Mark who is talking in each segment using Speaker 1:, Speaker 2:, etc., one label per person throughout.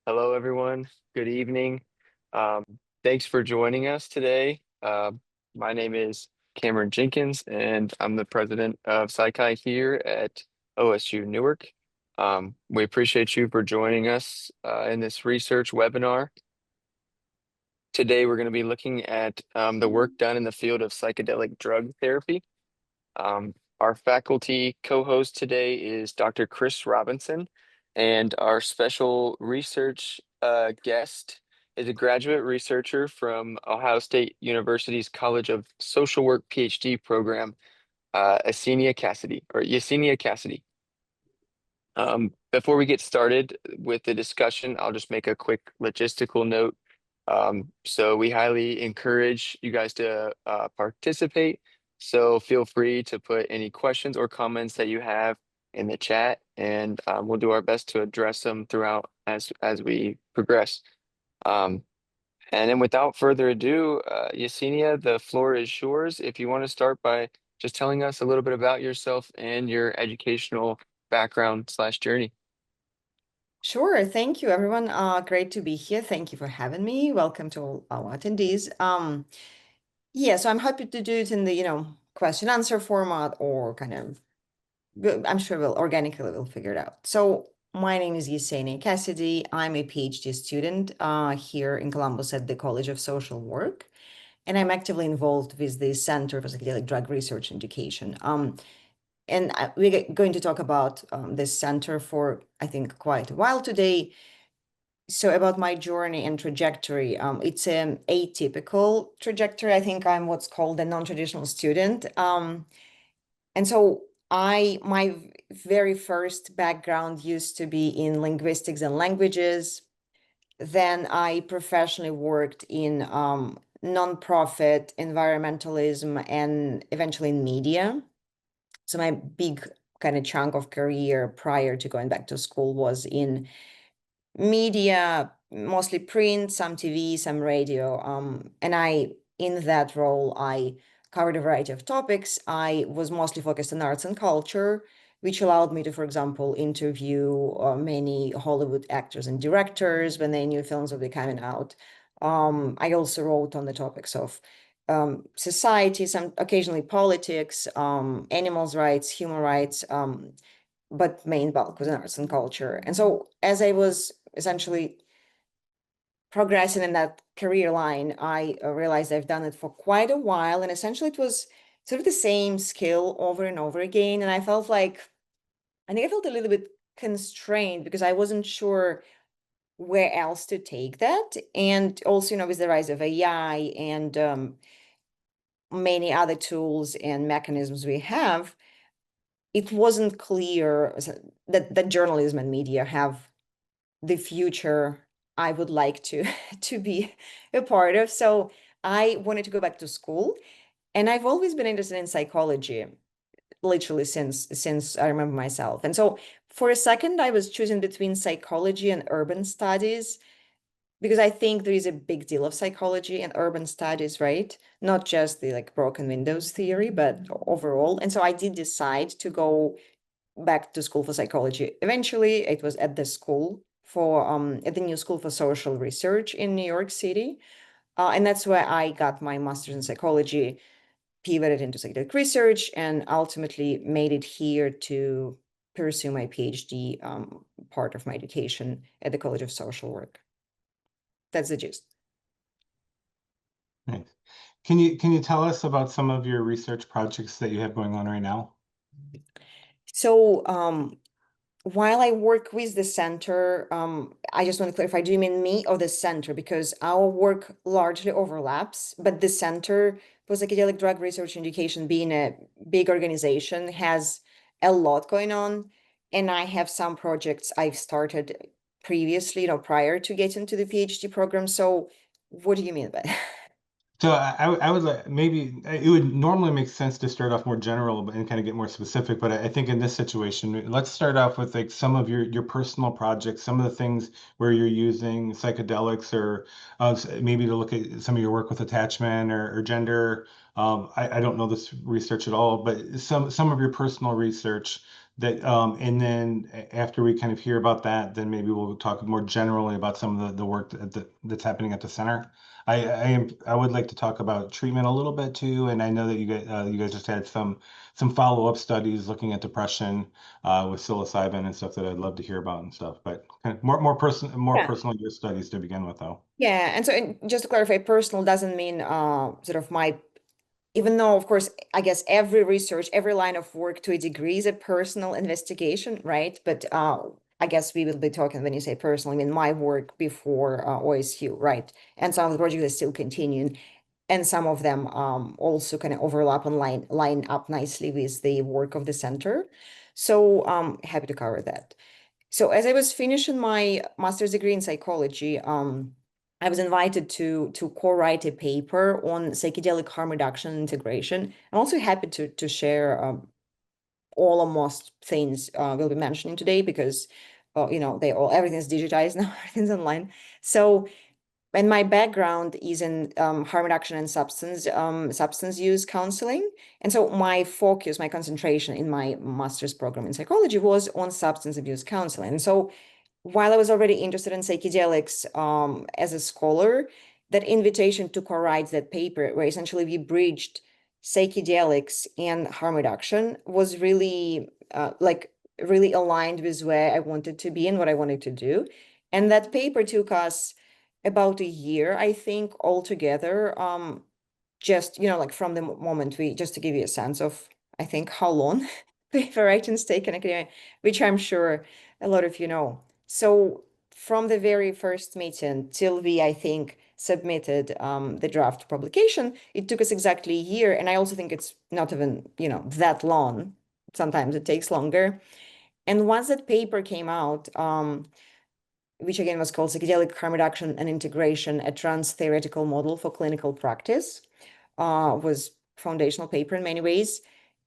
Speaker 1: Hello, everyone. Good evening. Um, Thanks for joining us today. My name is Cameron Jenkins, and I'm the president of Psi Chi here at OSU Newark. We appreciate you for joining us in this research webinar. Today, we're going to be looking at the work done in the field of psychedelic drug therapy. Our faculty co-host today is Dr. Chris Robinson, and our special research guest is a graduate researcher from Ohio State University's College of Social Work PhD program, Esenia Cassidy, or Yesenia Cassidy. Before we get started with the discussion, I'll just make a quick logistical note. So we highly encourage you guys to participate. So feel free to put any questions or comments that you have in the chat, and we'll do our best to address them throughout as we progress. Um, and then without further ado, Yesenia, the floor is yours. If you want to start by just telling us a little bit about yourself and your educational background/journey.
Speaker 2: Sure. Thank you, everyone. Great to be here. Thank you for having me. Welcome to all our attendees. Yeah, so I'm happy to do it in the, question answer format or kind of, I'm sure we'll figure it out. So my name is Esenia Cassidy. I'm a PhD student here in Columbus at the College of Social Work, and I'm actively involved with the Center for Psychedelic Drug Research and Education. We're going to talk about this center for, I think, quite a while today. So about my journey and trajectory, it's an atypical trajectory. I think I'm what's called a non-traditional student. And so my very first background used to be in linguistics and languages. Then I professionally worked in nonprofit environmentalism and eventually in media. So my big kind of chunk of career prior to going back to school was in media, mostly print, some TV, some radio. In that role, I covered a variety of topics. I was mostly focused on arts and culture, which allowed me to, for example, interview many Hollywood actors and directors when they new films would be coming out. I also wrote on the topics of society, some occasionally politics, animals' rights, human rights, but main bulk was in arts and culture. And so as I was essentially progressing in that career line, I realized I've done it for quite a while. And essentially it was sort of the same skill over and over again. And I felt like, I think I felt a little bit constrained because I wasn't sure where else to take that. And also, with the rise of AI and many other tools and mechanisms we have, it wasn't clear that journalism and media have the future I would like to to be a part of. So I wanted to go back to school, and I've always been interested in psychology, literally since I remember myself. And so for a second, I was choosing between psychology and urban studies because I think there is a big deal of psychology and urban studies, right? Not just the like broken windows theory, but overall. And so I did decide to go back to school for psychology. Eventually, it was at the school for at the New School for Social Research in New York City, and that's where I got my master's in psychology, pivoted into psychedelic research, and ultimately made it here to pursue my PhD, part of my education at the College of Social Work. That's the gist.
Speaker 3: Nice. Can you tell us about some of your research projects that you have going on right now?
Speaker 2: So, while I work with the center, I just want to clarify, do you mean me or the center? Because our work largely overlaps, but the Center for Psychedelic Drug Research and Education, being a big organization, has a lot going on. And I have some projects I've started previously, prior to getting to the PhD program. So what do you mean by that?
Speaker 3: So I would like maybe it would normally make sense to start off more general and kind of get more specific, but I think in this situation, let's start off with like some of your personal projects, some of the things where you're using psychedelics, or maybe to look at some of your work with attachment or gender. I don't know this research at all, but some of your personal research that and then after we kind of hear about that, then maybe we'll talk more generally about some of the work that's happening at the center. I would like to talk about treatment a little bit too, and I know that you guys just had some follow-up studies looking at depression with psilocybin and stuff that I'd love to hear about and stuff. But kind of more
Speaker 2: Yeah.
Speaker 3: personal your studies to begin with, though.
Speaker 2: Yeah, and just to clarify, personal doesn't mean sort of my, even though, of course, I guess every research, every line of work to a degree is a personal investigation, right? But I guess we will be talking when you say personal, I mean my work before OSU, right? And some of the projects are still continuing, and some of them also kind of overlap and line up nicely with the work of the center. So happy to cover that. So as I was finishing my master's degree in psychology, I was invited to co-write a paper on psychedelic harm reduction and integration. I'm also happy to share all or most things we'll be mentioning today because everything's digitized now, everything's online. So and my background is in harm reduction and substance use counseling. And so my focus, my concentration in my master's program in psychology was on substance abuse counseling. And so while I was already interested in psychedelics as a scholar, that invitation to co-write that paper, where essentially we bridged psychedelics and harm reduction, was really really aligned with where I wanted to be and what I wanted to do. And that paper took us about a year, I think, altogether. Just like from the moment we, just to give you a sense of, I think, how long paper writings take in academia, which I'm sure a lot of you know. So from the very first meeting till we, I think, submitted the draft publication, it took us exactly a year. And I also think it's not even, that long. Sometimes it takes longer. And once that paper came out, which again was called Psychedelic Harm Reduction and Integration, a Trans-Theoretical Model for Clinical Practice, was foundational paper in many ways.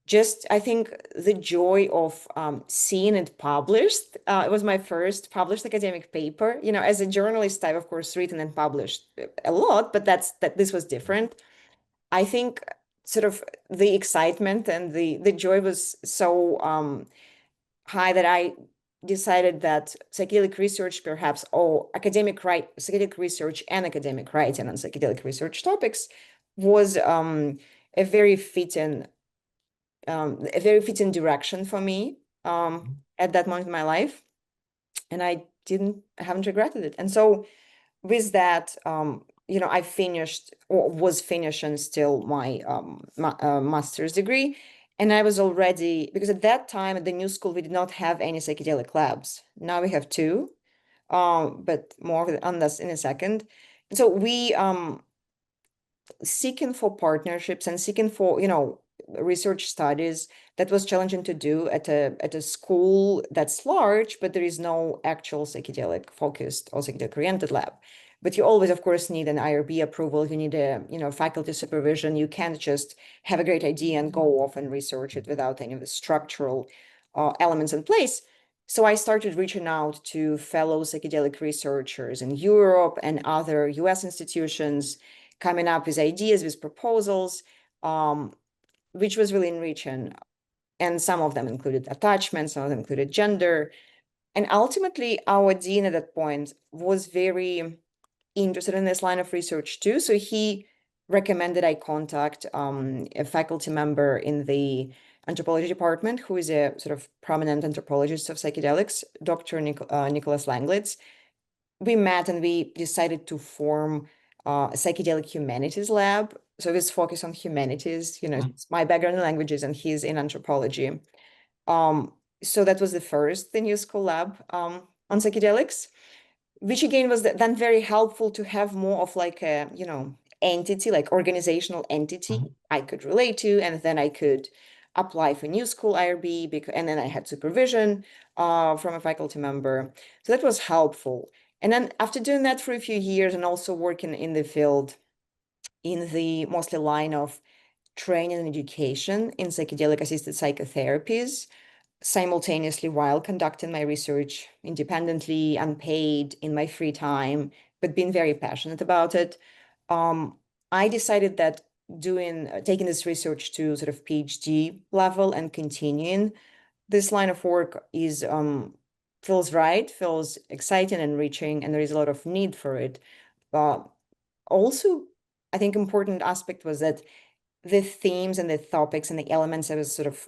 Speaker 2: Just, I think, the joy of seeing it published. It was my first published academic paper. As a journalist, I've of course written and published a lot, but this was different. I think sort of the excitement and the joy was so high that I decided that psychedelic research, perhaps, or psychedelic research and academic writing on psychedelic research topics was a very fitting direction for me at that moment in my life, and I haven't regretted it. And so with that, I finished or was finishing still my master's degree. And I was already, because at that time at the new school, we did not have any psychedelic labs. Now we have two, but more on this in a second. And so we seeking for partnerships and seeking for, research studies that was challenging to do at a school that's large, but there is no actual psychedelic focused or psychedelic oriented lab. But you always, of course, need an IRB approval. You need a, faculty supervision. You can't just have a great idea and go off and research it without any of the structural elements in place. So I started reaching out to fellow psychedelic researchers in Europe and other US institutions, coming up with ideas, with proposals, which was really enriching. And some of them included attachment, some of them included gender. And ultimately, our dean at that point was very interested in this line of research too. So he recommended I contact a faculty member in the anthropology department, who is a sort of prominent anthropologist of psychedelics, Dr. Nicholas Langlitz. We met and we decided to form a psychedelic humanities lab. So this focus on humanities, it's my background in languages and he's in anthropology. So that was the first, the new school lab on psychedelics, which again was then very helpful to have more of like a, entity, like organizational entity I could relate to, and then I could apply for new school IRB, and then I had supervision from a faculty member. So that was helpful. And then after doing that for a few years and also working in the field, in the mostly line of training and education in psychedelic assisted psychotherapies, simultaneously while conducting my research independently, unpaid, in my free time, but being very passionate about it, I decided that taking this research to sort of PhD level and continuing this line of work is feels right, feels exciting and enriching, and there is a lot of need for it. Also, I think important aspect was that the themes and the topics and the elements I was sort of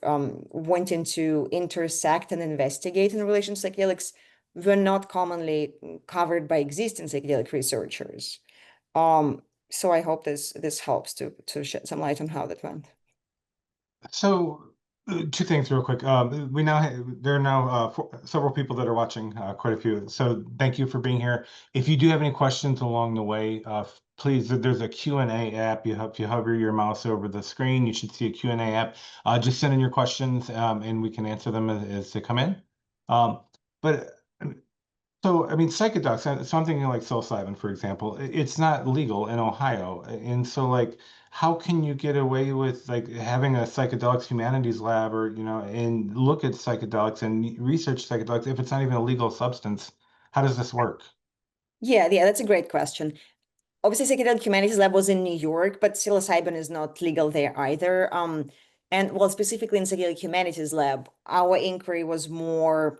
Speaker 2: wanting to intersect and investigate in relation to psychedelics were not commonly covered by existing psychedelic researchers. So I hope this helps to shed some light on how that went.
Speaker 3: So, two things real quick. We now there are now several people that are watching, quite a few. So thank you for being here. If you do have any questions along the way, please, there's a Q&A app. If you hover your mouse over the screen, you should see a Q&A app. Just send in your questions, and we can answer them as they come in. But so, I mean, psychedelics, something like psilocybin, for example, it's not legal in Ohio. And so, like, how can you get away with like having a psychedelics humanities lab or, and look at psychedelics and research psychedelics if it's not even a legal substance? How does this work?
Speaker 2: Yeah, that's a great question. Obviously, Psychedelic Humanities Lab was in New York, but psilocybin is not legal there either. And well, specifically in Psychedelic Humanities Lab, our inquiry was more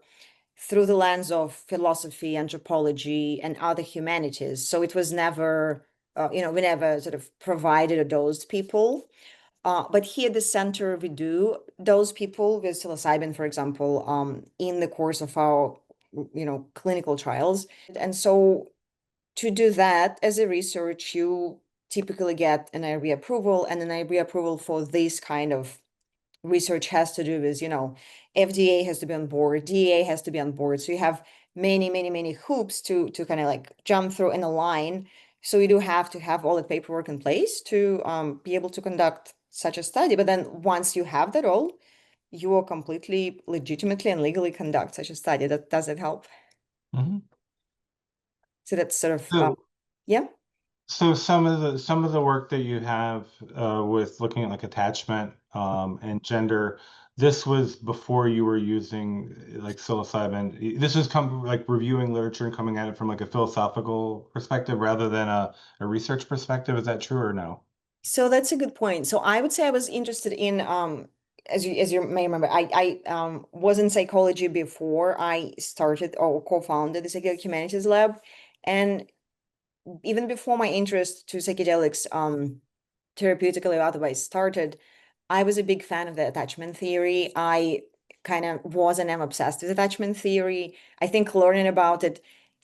Speaker 2: through the lens of philosophy, anthropology, and other humanities. So it was never, we never sort of provided those people. But here at the center, we do those people with psilocybin, for example, in the course of our, clinical trials. And so to do that as a research, you typically get an IRB approval, and an IRB approval for this kind of research has to do with, FDA has to be on board, DEA has to be on board. So you have many, many, many hoops to kind of like jump through and align. So you do have to have all the paperwork in place to be able to conduct such a study. But then once you have that all, you will completely legitimately and legally conduct such a study. That does it help?
Speaker 3: Mhm.
Speaker 2: So that's sort of
Speaker 3: So,
Speaker 2: yeah.
Speaker 3: So some of the work that you have with looking at like attachment and gender, this was before you were using like psilocybin. This was like reviewing literature and coming at it from like a philosophical perspective rather than a research perspective. Is that true or no?
Speaker 2: So that's a good point. So I would say I was interested in as you may remember, I was in psychology before I started or co-founded the Psychedelic Humanities Lab. And even before my interest to psychedelics therapeutically or otherwise started, I was a big fan of the attachment theory. I kind of was and am obsessed with attachment theory. I think learning about it,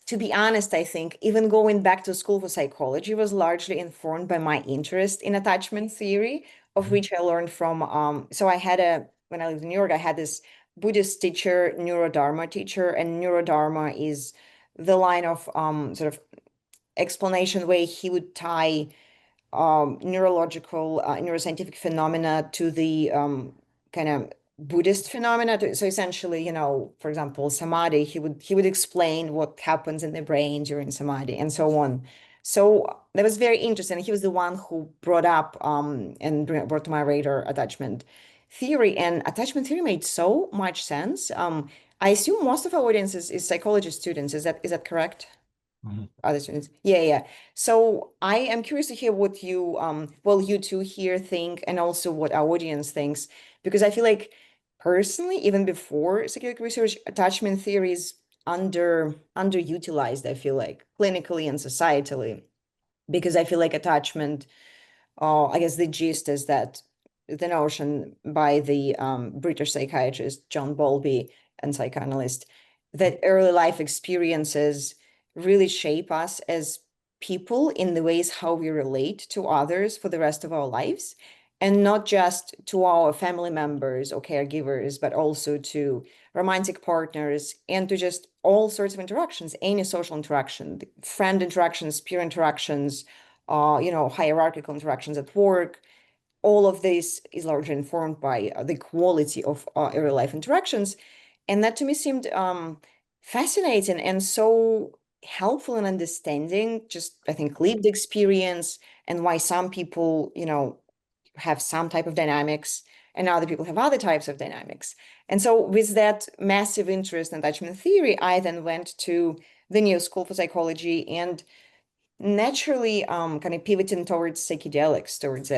Speaker 2: to be honest, I think even going back to school for psychology was largely informed by my interest in attachment theory, of
Speaker 3: Mhm.
Speaker 2: which I learned from. So I had when I lived in New York, I had this Buddhist teacher, Neurodharma teacher, and Neurodharma is the line of sort of explanation where he would tie neurological, neuroscientific phenomena to the kind of Buddhist phenomena. So essentially, for example, samadhi, he would explain what happens in the brain during samadhi and so on. So that was very interesting. He was the one who brought up and brought to my radar attachment theory, and attachment theory made so much sense. I assume most of our audience is psychology students. Is that correct?
Speaker 3: Mhm.
Speaker 2: Other students. Yeah. So I am curious to hear what you, well, you two here think, and also what our audience thinks, because I feel like personally, even before psychedelic research, attachment theory is underutilized, I feel like, clinically and societally, because I feel like attachment I guess the gist is that the notion by the British psychiatrist John Bowlby and psychoanalyst that early life experiences really shape us as people in the ways how we relate to others for the rest of our lives, and not just to our family members or caregivers, but also to romantic partners and to just all sorts of interactions, any social interaction, friend interactions, peer interactions, hierarchical interactions at work. All of this is largely informed by the quality of early life interactions. And that to me seemed fascinating and so helpful in understanding just, I think, lived experience and why some people, have some type of dynamics and other people have other types of dynamics. And so with that massive interest in attachment theory, I then went to the New School for Psychology and naturally kind of pivoting towards psychedelics towards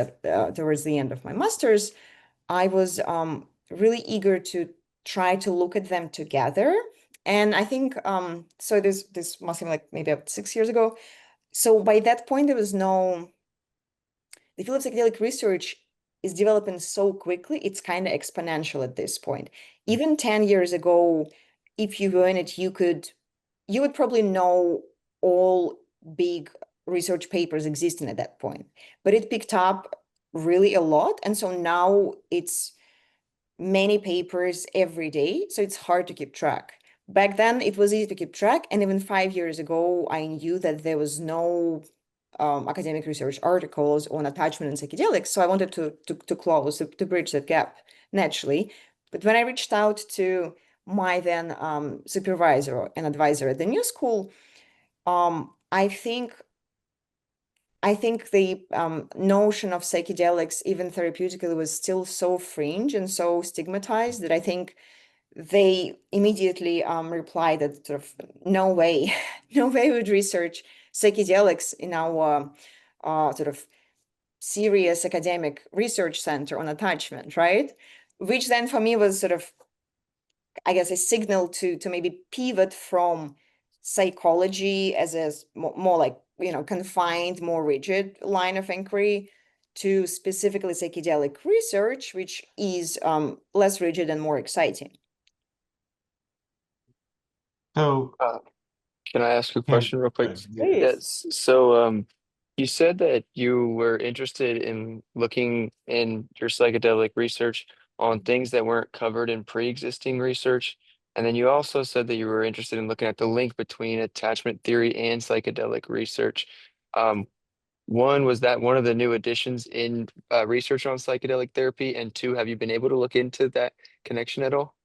Speaker 2: the end of my master's. I was really eager to try to look at them together. And I think so this must have been like maybe about 6 years ago. So by that point, there was no, the field of psychedelic research is developing so quickly, it's kind of exponential at this point. Even 10 years ago, if you were in it, you would probably know all big research papers existing at that point. But it picked up really a lot. And so now it's many papers every day, so it's hard to keep track. Back then, it was easy to keep track, and even 5 years ago, I knew that there was no academic research articles on attachment and psychedelics, so I wanted to close, to bridge that gap naturally. But when I reached out to my then supervisor and advisor at the new school, I think the notion of psychedelics, even therapeutically, was still so fringe and so stigmatized that I think they immediately replied that sort of no way, no way would research psychedelics in our sort of serious academic research center on attachment, right? Which then for me was sort of, I guess, a signal to maybe pivot from psychology as a more like, confined, more rigid line of inquiry to specifically psychedelic research, which is less rigid and more exciting.
Speaker 3: So,
Speaker 1: Uh, can I ask a
Speaker 3: yeah,
Speaker 1: question real quick?
Speaker 2: Please.
Speaker 1: Yes. So, you said that you were interested in looking in your psychedelic research on things that weren't covered in pre-existing research. And then you also said that you were interested in looking at the link between attachment theory and psychedelic research. Um, one, was that one of the new additions in research on psychedelic therapy? And two, have you been able to look into that connection at all?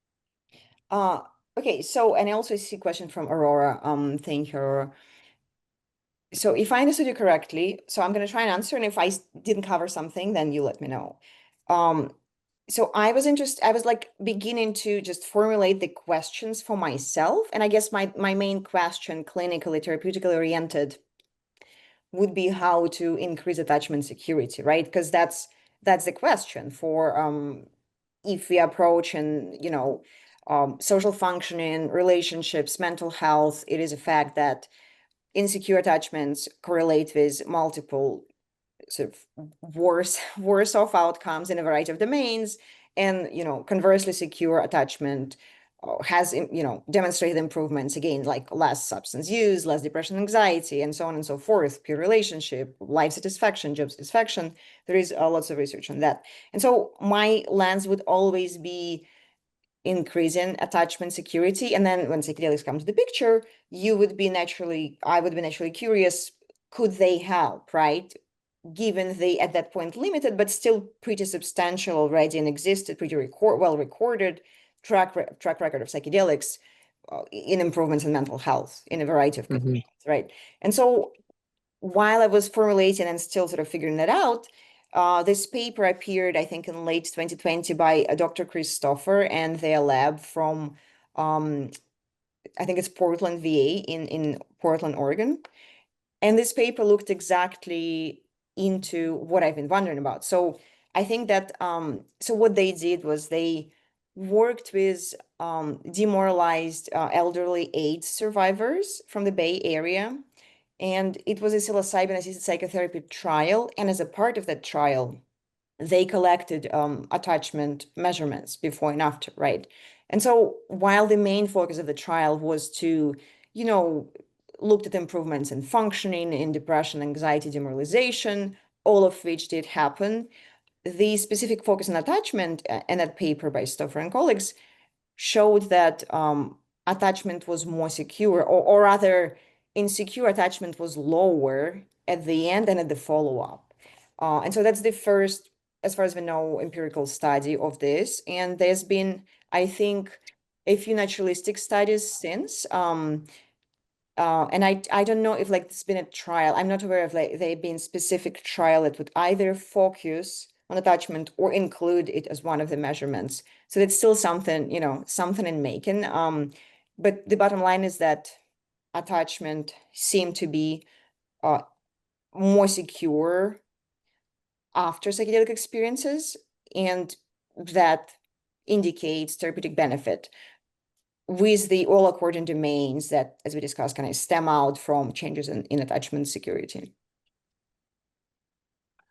Speaker 2: Uh, okay, so, and I also see a question from Aurora. Thank you, Aurora. So if I understood you correctly, so I'm going to try and answer, and if I didn't cover something, then you let me know. Um, so I was like beginning to just formulate the questions for myself. And I guess my main question, clinically, therapeutically oriented, would be how to increase attachment security, right? Because that's the question for if we approach and social functioning, relationships, mental health, it is a fact that insecure attachments correlate with multiple sort of worse off outcomes in a variety of domains, and conversely, secure attachment has demonstrated improvements, again, like less substance use, less depression, anxiety, and so on and so forth, peer relationship, life satisfaction, job satisfaction. There is lots of research on that. And so my lens would always be increasing attachment security. And then when psychedelics come to the picture, I would be naturally curious, could they help, right? Given they at that point limited, but still pretty substantial already and existed, pretty well recorded track record of psychedelics in improvements in mental health in a variety of
Speaker 1: Hmm.
Speaker 2: conditions, right? And so while I was formulating and still sort of figuring that out, this paper appeared, I think, in late 2020 by Dr. Christopher and their lab from, I think it's Portland, VA in Portland, Oregon. And this paper looked exactly into what I've been wondering about. So I think that, so what they did was they worked with demoralized elderly AIDS survivors from the Bay Area, and it was a psilocybin-assisted psychotherapy trial. And as a part of that trial, they collected attachment measurements before and after, right? And so while the main focus of the trial was to, you know, looked at improvements in functioning, in depression, anxiety, demoralization, all of which did happen, the specific focus on attachment and that paper by Stoffer and colleagues showed that attachment was more secure, or rather, insecure attachment was lower at the end and at the follow-up. And so that's the first, as far as we know, empirical study of this. And there's been, I think, a few naturalistic studies since. And I don't know if like it's been a trial. I'm not aware of like there been specific trial that would either focus on attachment or include it as one of the measurements. So it's still something, something in making. But the bottom line is that attachment seemed to be uh, more secure after psychedelic experiences, and that indicates therapeutic benefit with the all according domains that, as we discussed, kind of stem out from changes in attachment security.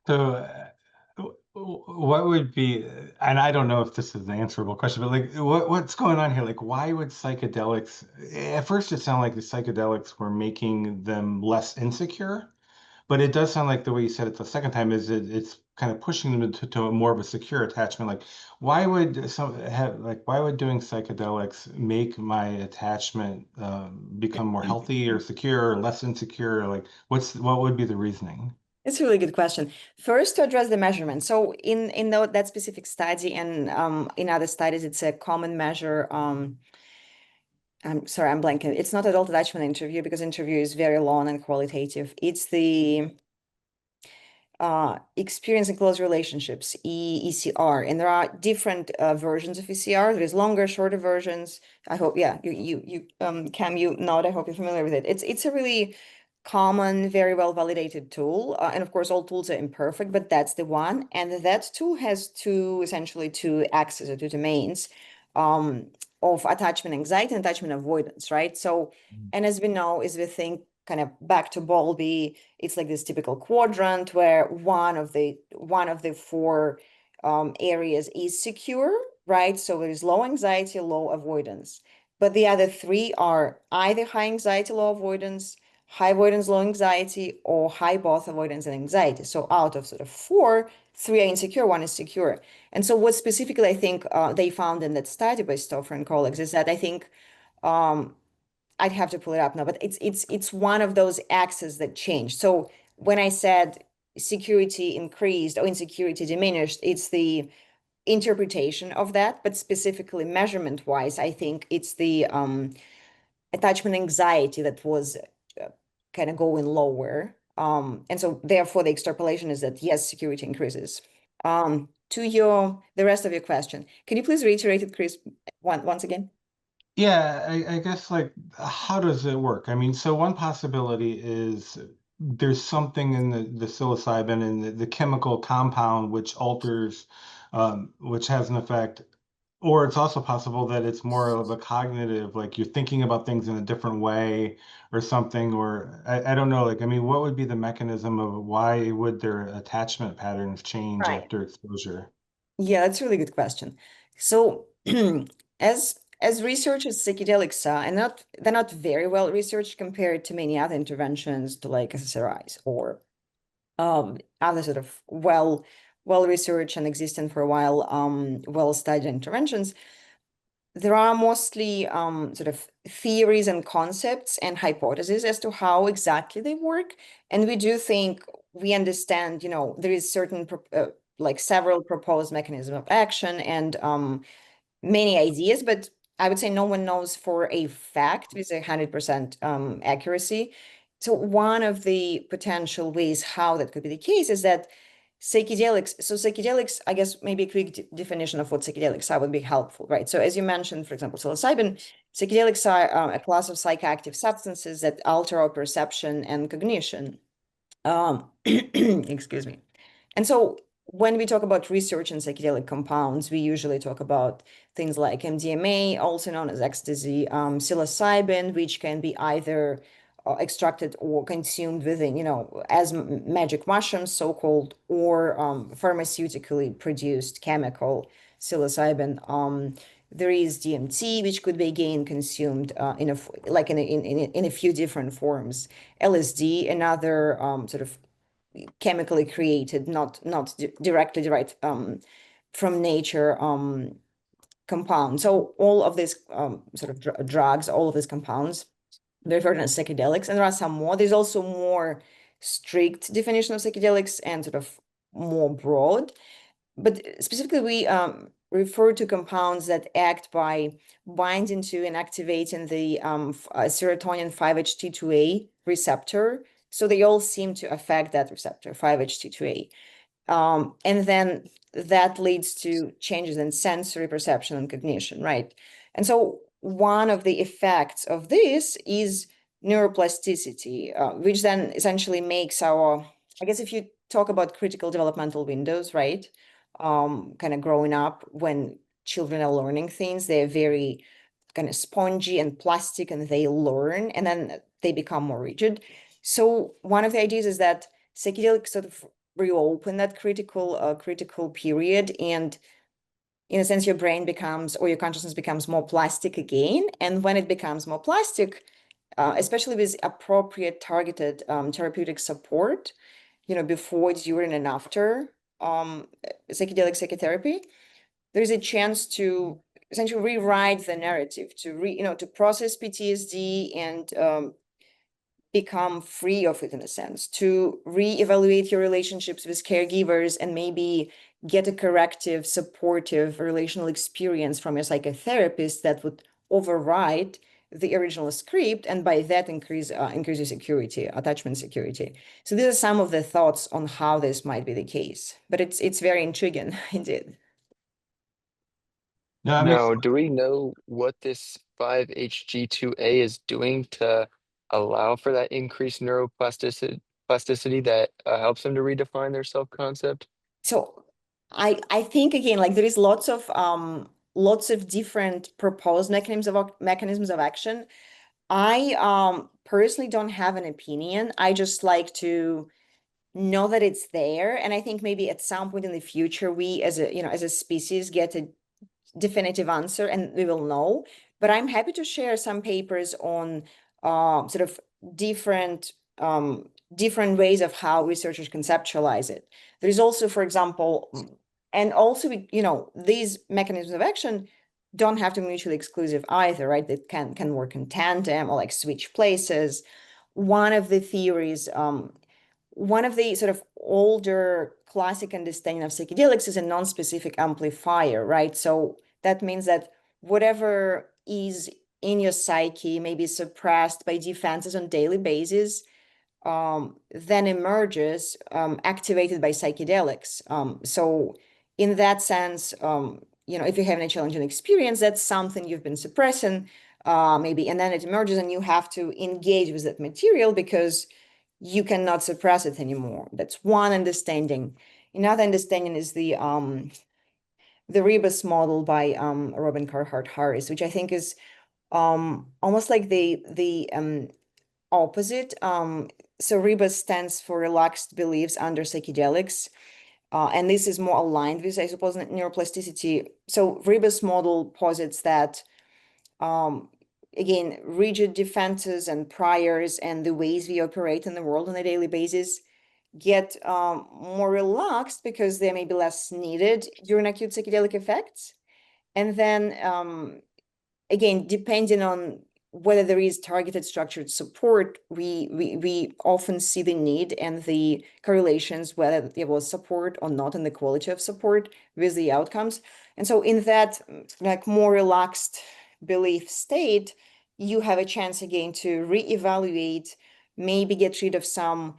Speaker 3: So, what would be, and I don't know if this is an answerable question, but like, what's going on here? Like, why would psychedelics, at first it sounded like the psychedelics were making them less insecure, but it does sound like the way you said it the second time is it's kind of pushing them to a more of a secure attachment. Like, why would why would doing psychedelics make my attachment become more healthy or secure or less insecure? Like, what would be the reasoning?
Speaker 2: It's a really good question. First, to address the measurement. So in that specific study and in other studies, it's a common measure. I'm sorry, I'm blanking. It's not adult attachment interview because interview is very long and qualitative. It's the experience in close relationships, ECR, and there are different versions of ECR. There's longer, shorter versions. I hope, yeah, Cam, you nod. I hope you're familiar with it. It's a really common, very well validated tool, and of course, all tools are imperfect, but that's the one. And that tool has essentially two axes or two domains of attachment anxiety and attachment avoidance, right? So, and as we know, as we think kind of back to Bowlby, it's like this typical quadrant where one of the four areas is secure, right? So there's low anxiety, low avoidance. But the other three are either high anxiety, low avoidance, high avoidance, low anxiety, or high both avoidance and anxiety. So out of sort of four, three are insecure, one is secure. And so what specifically I think they found in that study by Stoffer and colleagues is that I think I'd have to pull it up now, but it's one of those axes that changed. So when I said security increased or insecurity diminished, it's the interpretation of that, but specifically measurement wise, I think it's the attachment anxiety that was kind of going lower. And so therefore the extrapolation is that yes, security increases. To the rest of your question, can you please reiterate it, Chris, once again?
Speaker 3: Yeah, I guess like how does it work? I mean, so one possibility is there's something in the psilocybin and the chemical compound which alters, which has an effect, or it's also possible that it's more of a cognitive, like you're thinking about things in a different way or something, or I don't know, like I mean, what would be the mechanism of why would their attachment patterns change
Speaker 2: Right.
Speaker 3: after exposure?
Speaker 2: Yeah, that's a really good question. So as researchers, psychedelics are, and they're not very well researched compared to many other interventions to like SSRIs or other sort of well researched and existing for a while, well studied interventions. There are mostly sort of theories and concepts and hypotheses as to how exactly they work. And we do think we understand, there is certain like several proposed mechanism of action and many ideas, but I would say no one knows for a fact with 100% accuracy. So one of the potential ways how that could be the case is that psychedelics, I guess maybe a quick definition of what psychedelics are would be helpful, right? So as you mentioned, for example, psilocybin, psychedelics are a class of psychoactive substances that alter our perception and cognition. Excuse me. And so when we talk about research in psychedelic compounds, we usually talk about things like MDMA, also known as ecstasy, psilocybin, which can be either extracted or consumed within, as magic mushrooms, so-called, or pharmaceutically produced chemical psilocybin. There is DMT, which could be again consumed in a few different forms. LSD, another sort of chemically created, not directly derived from nature compound. So all of these sort of drugs, all of these compounds, they're referred to as psychedelics, and there are some more. There's also more strict definition of psychedelics and sort of more broad. But specifically, we refer to compounds that act by binding to and activating the serotonin 5-HT2A receptor. So they all seem to affect that receptor, 5-HT2A. And then that leads to changes in sensory perception and cognition, right? And so one of the effects of this is neuroplasticity, which then essentially makes I guess if you talk about critical developmental windows, right? Kind of growing up when children are learning things. They're very kind of spongy and plastic, and they learn, and then they become more rigid. So one of the ideas is that psychedelics sort of reopen that critical period, and in a sense, your brain becomes, or your consciousness becomes more plastic again. And when it becomes more plastic, especially with appropriate targeted therapeutic support, before, during, and after psychedelic psychotherapy, there's a chance to essentially rewrite the narrative, to process PTSD and become free of it, in a sense, to reevaluate your relationships with caregivers and maybe get a corrective, supportive relational experience from your psychotherapist that would override the original script, and by that increase your security, attachment security. So these are some of the thoughts on how this might be the case, but it's very intriguing indeed.
Speaker 3: No, that makes
Speaker 1: Now, do we know what this 5-HG2A is doing to allow for that increased neuroplasticity that helps them to redefine their self-concept?
Speaker 2: So I think, again, like, there is lots of different proposed mechanisms of action. I personally don't have an opinion. I just like to know that it's there, and I think maybe at some point in the future, we as a species get a definitive answer, and we will know. But I'm happy to share some papers on sort of different different ways of how researchers conceptualize it. There is also, for example, and also, these mechanisms of action don't have to be mutually exclusive either, right? They can work in tandem or like switch places. One of the theories, one of the sort of older classic understanding of psychedelics is a non-specific amplifier, right? So that means that whatever is in your psyche may be suppressed by defenses on daily basis, then emerges activated by psychedelics. So in that sense, if you're having a challenging experience, that's something you've been suppressing, maybe, and then it emerges and you have to engage with that material because you cannot suppress it anymore. That's one understanding. Another understanding is the rebus model by Robin Carhart Harris, which I think is almost like the opposite. So rebus stands for relaxed beliefs under psychedelics. And this is more aligned with, I suppose, neuroplasticity. So rebus model posits that, again, rigid defenses and priors and the ways we operate in the world on a daily basis get more relaxed because they may be less needed during acute psychedelic effects. And then, again, depending on whether there is targeted structured support, we often see the need and the correlations, whether there was support or not, and the quality of support with the outcomes. And so in that like more relaxed belief state, you have a chance again to reevaluate, maybe get rid of some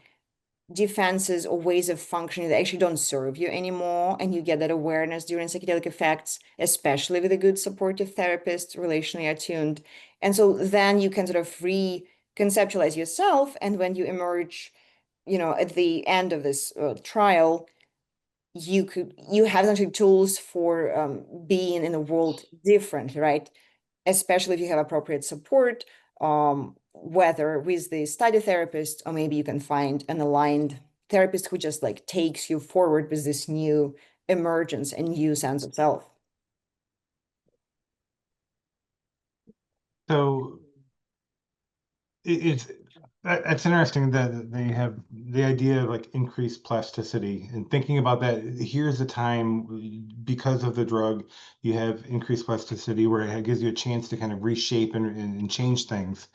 Speaker 2: defenses or ways of functioning that actually don't serve you anymore, and you get that awareness during psychedelic effects, especially with a good supportive therapist, relationally attuned. And so then you can sort of reconceptualize yourself, and when you emerge, at the end of this trial, you have essentially tools for being in the world different, right? Especially if you have appropriate support, whether with the study therapist, or maybe you can find an aligned therapist who just like takes you forward with this new emergence and new sense of self.
Speaker 3: so it's interesting that they have the idea of like increased plasticity, and thinking about that. Here's a time because of the drug, you have increased plasticity where it gives you a chance to kind of reshape and change things.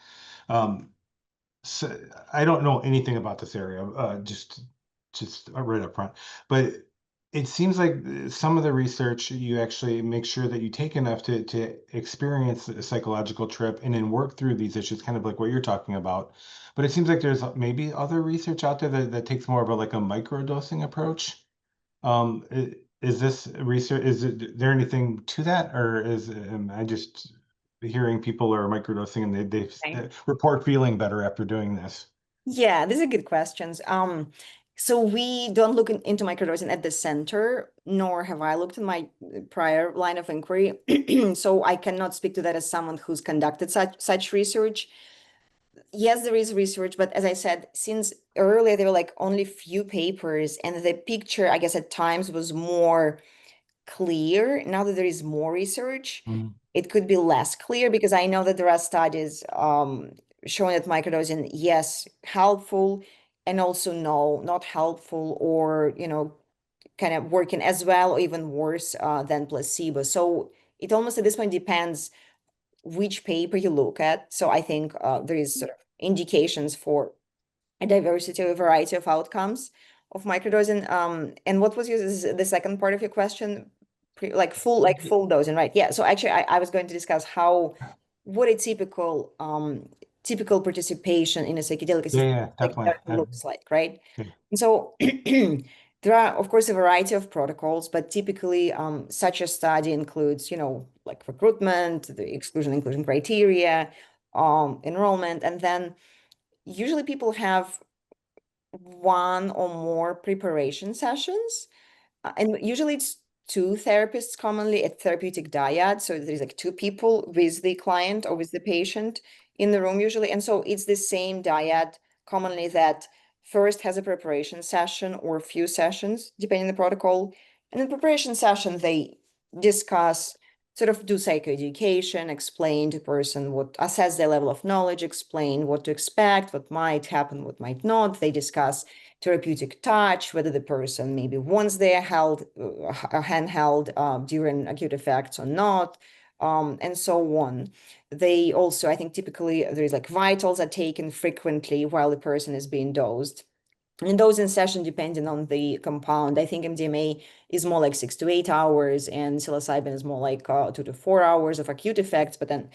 Speaker 3: So I don't know anything about this area, just right up front, but it seems like some of the research you actually make sure that you take enough to experience a psychological trip and then work through these issues, kind of like what you're talking about. But it seems like there's maybe other research out there that takes more of a like a microdosing approach. Is this research, there anything to that, or am I just hearing people are microdosing and they
Speaker 2: Right.
Speaker 3: report feeling better after doing this?
Speaker 2: Yeah, these are good questions. So we don't look into microdosing at the center, nor have I looked in my prior line of inquiry. So I cannot speak to that as someone who's conducted such research. Yes, there is research, but as I said, since earlier there were like only few papers, and the picture, I guess, at times was more clear. Now that there is more research,
Speaker 3: Mm.
Speaker 2: it could be less clear, because I know that there are studies showing that microdosing, yes, helpful, and also no, not helpful, or kind of working as well or even worse than placebo. So it almost at this point depends which paper you look at. So I think there is sort of indications for a diversity or a variety of outcomes of microdosing. And what was the second part of your question? Full dosing, right? Yeah. So actually, I was going to discuss what a typical participation in a psychedelic
Speaker 3: Yeah,
Speaker 2: assisted
Speaker 3: yeah, definitely.
Speaker 2: therapy looks like, right?
Speaker 3: Yeah.
Speaker 2: And so there are, of course, a variety of protocols, but typically such a study includes, like recruitment, the exclusion inclusion criteria, enrollment, and then usually people have one or more preparation sessions. And usually it's two therapists commonly at therapeutic dyad. So there's like two people with the client or with the patient in the room usually. And so it's the same dyad commonly that first has a preparation session or a few sessions, depending on the protocol. And in preparation session, they discuss, sort of do psychoeducation, explain to person assess their level of knowledge, explain what to expect, what might happen, what might not. They discuss therapeutic touch, whether the person maybe wants their handheld during acute effects or not, and so on. They also, I think typically there's like vitals are taken frequently while the person is being dosed. And those in session, depending on the compound, I think MDMA is more like 6 to 8 hours, and psilocybin is more like 2 to 4 hours of acute effects. But then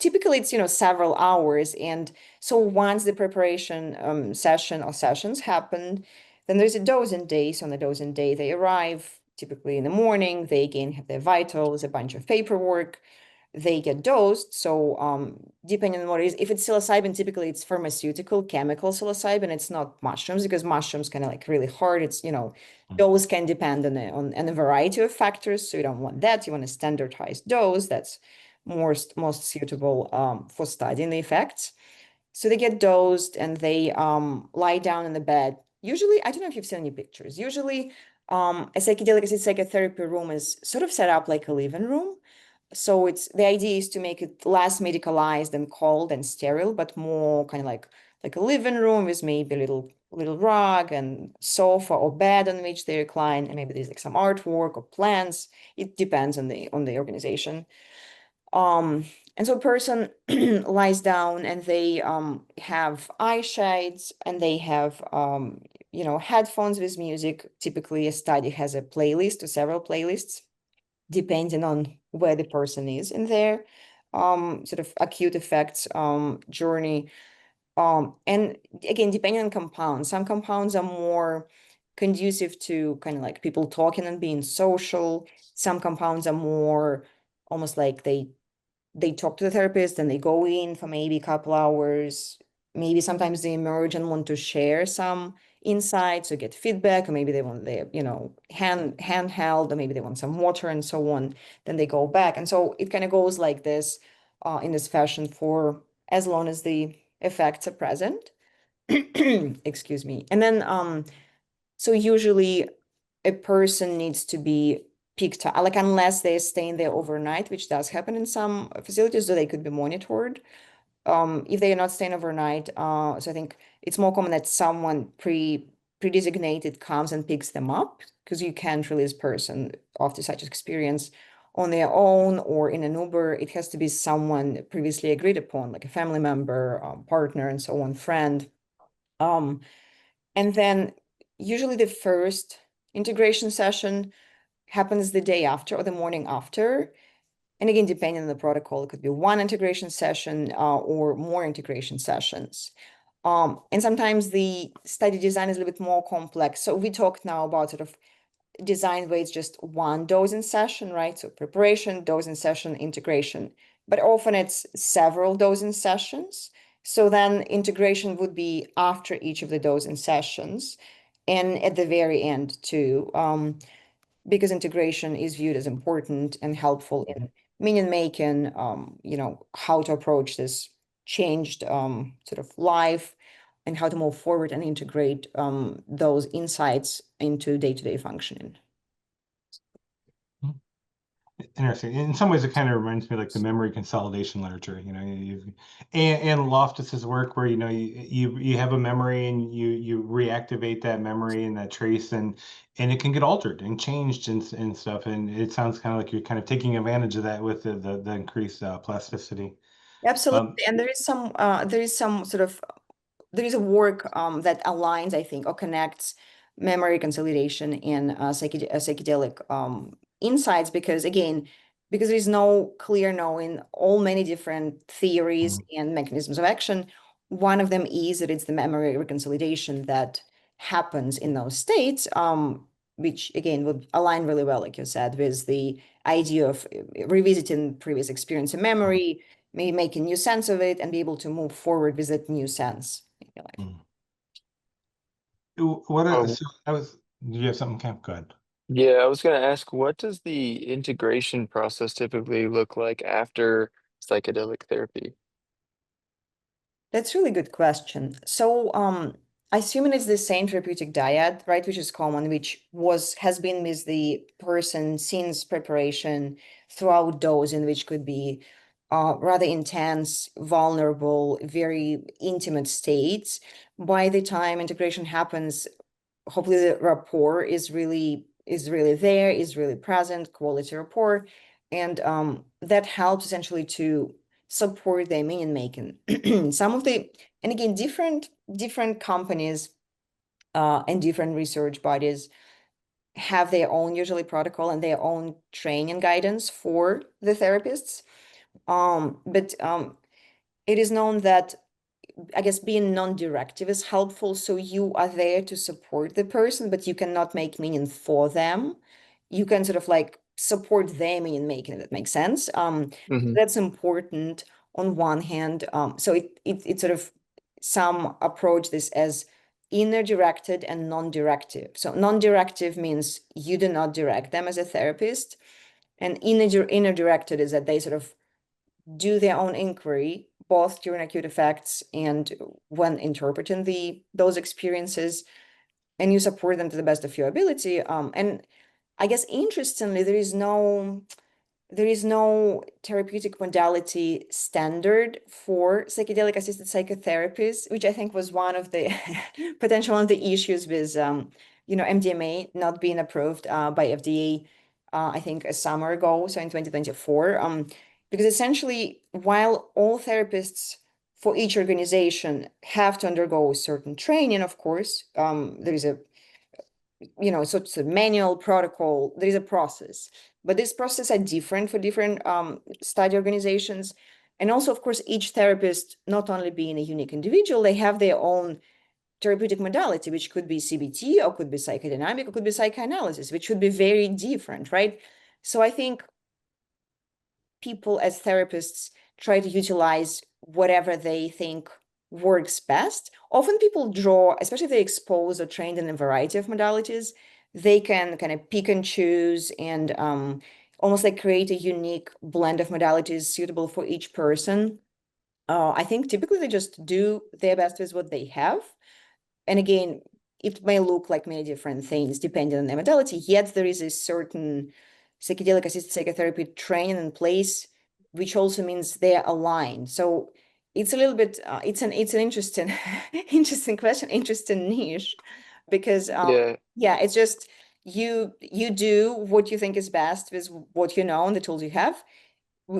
Speaker 2: typically it's several hours. And so once the preparation session or sessions happen, then there's a dosing day. So on the dosing day, they arrive typically in the morning. They again have their vitals, a bunch of paperwork. They get dosed. So depending on what it is, if it's psilocybin, typically it's pharmaceutical, chemical psilocybin. It's not mushrooms, because mushrooms kind of like really hard. It's, dose can depend on a variety of factors. So you don't want that. You want a standardized dose that's most suitable for studying the effects. So they get dosed and they lie down in the bed. Usually, I don't know if you've seen any pictures. Usually, a psychedelic assisted psychotherapy room is sort of set up like a living room. So the idea is to make it less medicalized and cold and sterile, but more kind of like a living room with maybe a little rug and sofa or bed on which they recline, and maybe there's like some artwork or plants. It depends on the organization. And so a person lies down and they have eye shades, and they have headphones with music. Typically, a study has a playlist or several playlists, depending on where the person is in their sort of acute effects journey. And again, depending on compounds, some compounds are more conducive to kind of like people talking and being social. Some compounds are more almost like they talk to the therapist and they go in for maybe a couple hours. Maybe sometimes they emerge and want to share some insights or get feedback, or maybe they want their, handheld, or maybe they want some water and so on. Then they go back. And so it kind of goes like this in this fashion for as long as the effects are present. Excuse me. And then so usually a person needs to be picked up, like unless they're staying there overnight, which does happen in some facilities, so they could be monitored. If they are not staying overnight, so I think it's more common that someone pre-designated comes and picks them up, because you can't release person after such experience on their own or in an Uber. It has to be someone previously agreed upon, like a family member, partner, and so on, friend. And then usually the first integration session happens the day after or the morning after. And again, depending on the protocol, it could be one integration session or more integration sessions. And sometimes the study design is a little bit more complex. So we talked now about sort of design where it's just one dosing session, right? So preparation, dosing session, integration. But often it's several dosing sessions. So then integration would be after each of the dosing sessions. and at the very end too, because integration is viewed as important and helpful in meaning making, how to approach this changed sort of life and how to move forward and integrate those insights into day-to-day functioning.
Speaker 3: Interesting. In some ways, it kind of reminds me like the memory consolidation literature. And Loftus's work, where you have a memory and you reactivate that memory and that trace, and it can get altered and changed and stuff. And it sounds kind of like you're kind of taking advantage of that with the increased plasticity.
Speaker 2: Absolutely. And there is a work that aligns, I think, or connects memory consolidation and psychedelic insights, because again, because there is no clear knowing all many different theories and mechanisms of action. One of them is that it's the memory reconsolidation that happens in those states, which again would align really well, like you said, with the idea of revisiting previous experience and memory, maybe make a new sense of it and be able to move forward with that new sense in your life.
Speaker 1: Oh,
Speaker 3: So do you have something, Cam? Go ahead.
Speaker 1: yeah, I was going to ask, what does the integration process typically look like after psychedelic therapy?
Speaker 2: That's a really good question. So, assuming it's the same therapeutic diet, right, which is common, which has been with the person since preparation throughout dosing, which could be rather intense, vulnerable, very intimate states. By the time integration happens, hopefully the rapport is really there, is really present, quality rapport, and that helps essentially to support the meaning making. Some of the and again different companies and different research bodies have their own usually protocol and their own training guidance for the therapists. But it is known that I guess being non-directive is helpful. So you are there to support the person, but you cannot make meaning for them. You can sort of like support their meaning making, if that makes sense.
Speaker 1: Hmm.
Speaker 2: That's important on one hand. So it sort of some approach this as inner directed and non-directive. So non-directive means you do not direct them as a therapist, and inner directed is that they sort of do their own inquiry, both during acute effects and when interpreting those experiences, and you support them to the best of your ability. And I guess interestingly, there is no therapeutic modality standard for psychedelic assisted psychotherapies, which I think was one of the potential one of the issues with MDMA not being approved by FDA, I think a summer ago, so in 2024. Because essentially, while all therapists for each organization have to undergo certain training, of course, there is so it's a manual protocol, there is a process, but these processes are different for different study organizations. And also, of course, each therapist, not only being a unique individual, they have their own therapeutic modality, which could be CBT or could be psychodynamic or could be psychoanalysis, which would be very different, right? So I think people as therapists try to utilize whatever they think works best. Often people draw, especially if they're exposed or trained in a variety of modalities, they can kind of pick and choose and almost like create a unique blend of modalities suitable for each person. I think typically they just do their best with what they have. And again, it may look like many different things depending on the modality, yet there is a certain psychedelic assisted psychotherapy training in place, which also means they're aligned. So it's a little bit, it's an interesting, interesting question, interesting niche, because
Speaker 1: Yeah,
Speaker 2: yeah, it's just you do what you think is best with what you know and the tools you have,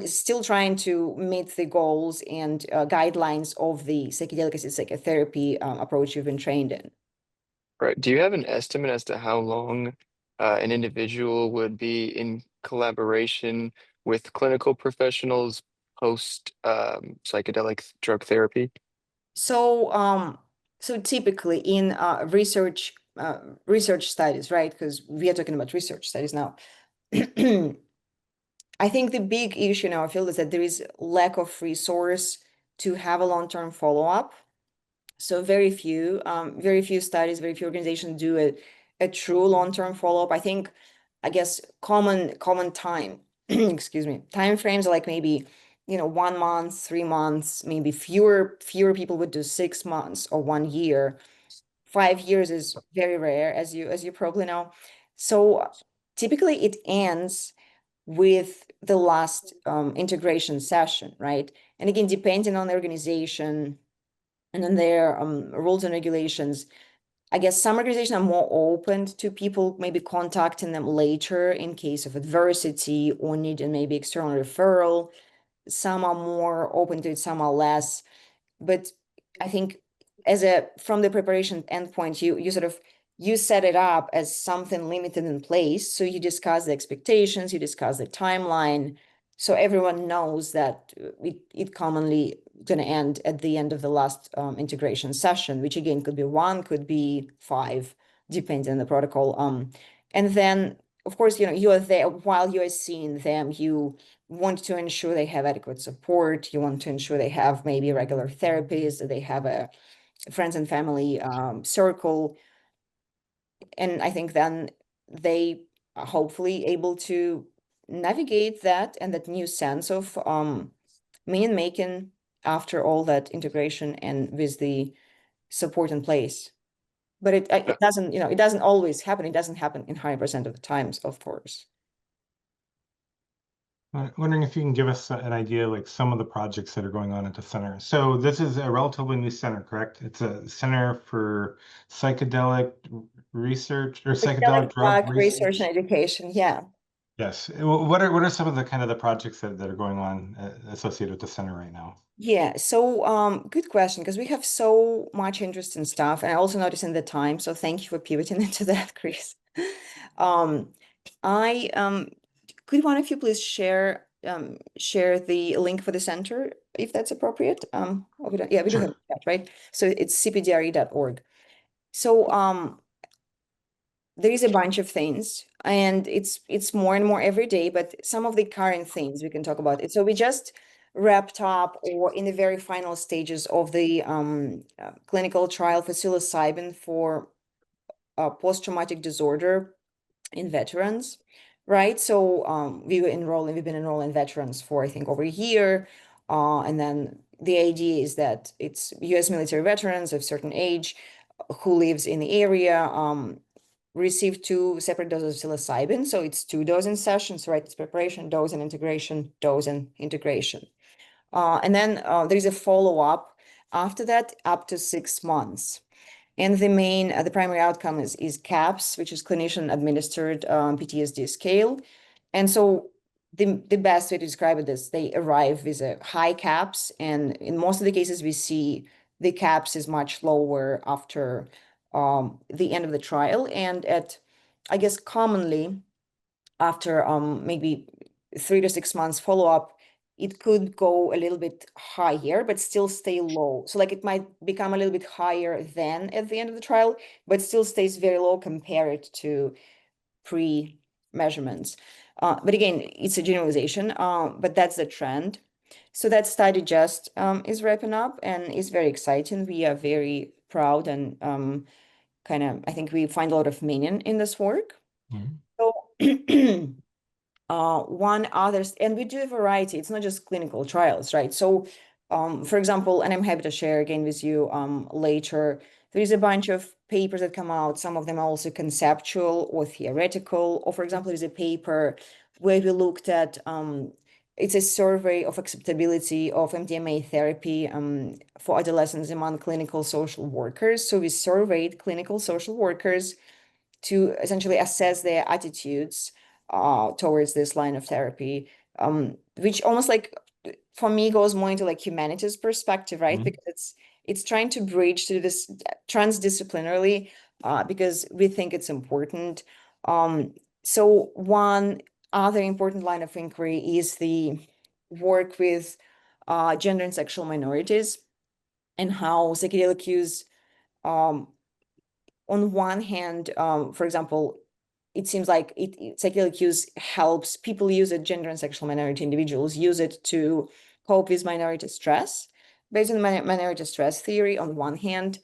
Speaker 2: still trying to meet the goals and guidelines of the psychedelic assisted psychotherapy approach you've been trained in.
Speaker 1: right. Do you have an estimate as to how long an individual would be in collaboration with clinical professionals post psychedelic drug therapy?
Speaker 2: So, so typically in research studies, right? Because we are talking about research studies now. I think the big issue in our field is that there is lack of resource to have a long-term follow-up. So very few studies, very few organizations do a true long-term follow-up. I guess common time, excuse me, time frames are like maybe, 1 month, 3 months, maybe fewer people would do 6 months or 1 year. 5 years is very rare, as you probably know. So typically it ends with the last integration session, right? And again, depending on the organization and on their rules and regulations, I guess some organizations are more open to people maybe contacting them later in case of adversity or needing maybe external referral. Some are more open to it, some are less. But I think from the preparation endpoint, you sort of you set it up as something limited in place. So you discuss the expectations, you discuss the timeline, so everyone knows that it commonly going to end at the end of the last integration session, which again could be one, could be five, depending on the protocol. And then of course, you are there while you are seeing them. You want to ensure they have adequate support. You want to ensure they have maybe regular therapies, that they have a friends and family circle. And I think then they are hopefully able to navigate that and that new sense of meaning making after all that integration and with the support in place. But it doesn't, it doesn't always happen. It doesn't happen in 100% of the times, of course.
Speaker 3: I'm wondering if you can give us an idea, like some of the projects that are going on at the center. So this is a relatively new center, correct? It's a center for psychedelic research or psychedelic drug
Speaker 2: Research
Speaker 3: research.
Speaker 2: and education, yeah.
Speaker 3: Yes. What are some of the kind of the projects that are going on associated with the center right now?
Speaker 2: Yeah, so good question, because we have so much interesting stuff, and I also noticed in the time, so thank you for pivoting into that, Chris. Um, I could one of you please share the link for the center, if that's appropriate? We don't, yeah, we do have
Speaker 3: Sure.
Speaker 2: that, right? So it's cpdre.org. So there is a bunch of things, and it's more and more every day, but some of the current things we can talk about it. So we just wrapped up or in the very final stages of the clinical trial for psilocybin for post-traumatic disorder in veterans, right? So we've been enrolling veterans for I think over a year. And then the idea is that it's US military veterans of certain age who lives in the area, receive two separate doses of psilocybin. So it's two dosing sessions, right? It's preparation, dose and integration, dose and integration. And then there's a follow-up after that up to 6 months. And the primary outcome is CAPS, which is clinician administered PTSD scale. And so the best way to describe it is they arrive with a high CAPS, and in most of the cases we see the CAPS is much lower after the end of the trial. And I guess commonly after maybe 3 to 6 months follow-up, it could go a little bit higher, but still stay low. So like it might become a little bit higher than at the end of the trial, but still stays very low compared to pre-measurements. But again, it's a generalization, but that's the trend. So that study just is wrapping up and is very exciting. We are very proud and I think we find a lot of meaning in this work.
Speaker 3: Mhm.
Speaker 2: So one others, and we do a variety. It's not just clinical trials, right? So, for example, and I'm happy to share again with you later, there is a bunch of papers that come out. Some of them are also conceptual or theoretical. Or for example, there's a paper where we looked at, it's a survey of acceptability of MDMA therapy for adolescents among clinical social workers. So we surveyed clinical social workers to essentially assess their attitudes towards this line of therapy, which almost like for me goes more into like humanities perspective, right?
Speaker 3: Mhm.
Speaker 2: Because it's trying to bridge to this transdisciplinarily because we think it's important. So one other important line of inquiry is the work with gender and sexual minorities and how psychedelic use um, on one hand, for example, it seems like psychedelic use helps people use it, gender and sexual minority individuals use it to cope with minority stress. based on minority stress theory on one hand.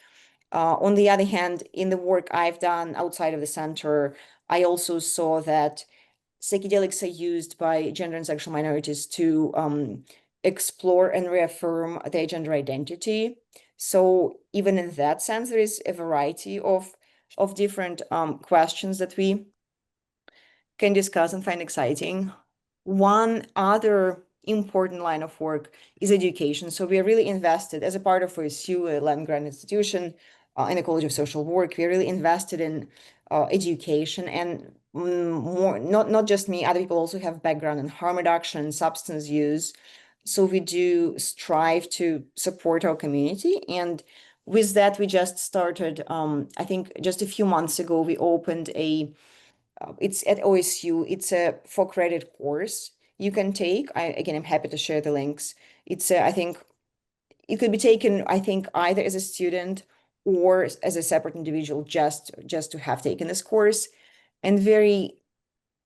Speaker 2: On the other hand, in the work I've done outside of the center, I also saw that psychedelics are used by gender and sexual minorities to explore and reaffirm their gender identity. So even in that sense, there is a variety of different questions that we can discuss and find exciting. One other important line of work is education. So we are really invested as a part of OSU, a land-grant institution in the College of Social Work. We are really invested in education, and more not just me, other people also have background in harm reduction, substance use. So we do strive to support our community. And with that, we just started, I think just a few months ago, we opened it's at OSU. It's a for credit course you can take. Again, I'm happy to share the links. I think it could be taken, I think, either as a student or as a separate individual, just to have taken this course. And very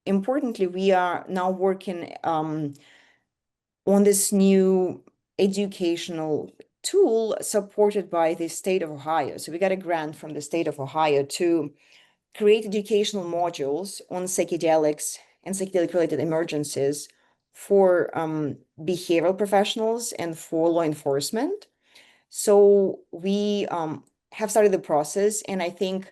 Speaker 2: importantly, we are now working on this new educational tool supported by the state of Ohio. So we got a grant from the state of Ohio to create educational modules on psychedelics and psychedelic-related emergencies for behavioral professionals and for law enforcement. So we have started the process, and I think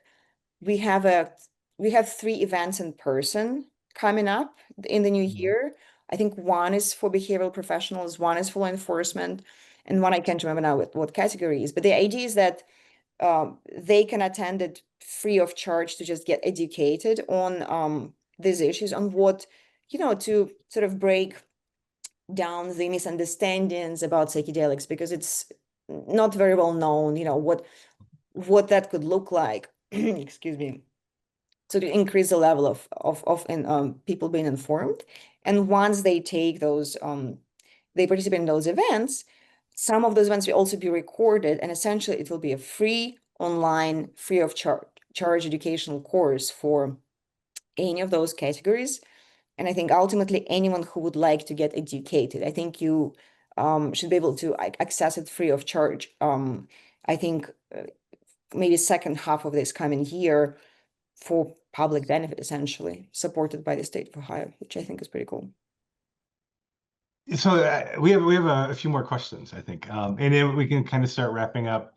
Speaker 2: we have 3 events in person coming up in the new year. I think one is for behavioral professionals, one is for law enforcement, and one I can't remember now what category is. But the idea is that they can attend it free of charge to just get educated on these issues, on what, to sort of break down the misunderstandings about psychedelics, because it's not very well known, what that could look like. Excuse me. So to increase the level of people being informed. And once they take those, they participate in those events, some of those events will also be recorded, and essentially it will be a free online, free of charge educational course for any of those categories. And I think ultimately anyone who would like to get educated, I think you should be able to access it free of charge. I think maybe second half of this coming year for public benefit, essentially, supported by the state of Ohio, which I think is pretty cool.
Speaker 3: So we have a few more questions, I think, and then we can kind of start wrapping up.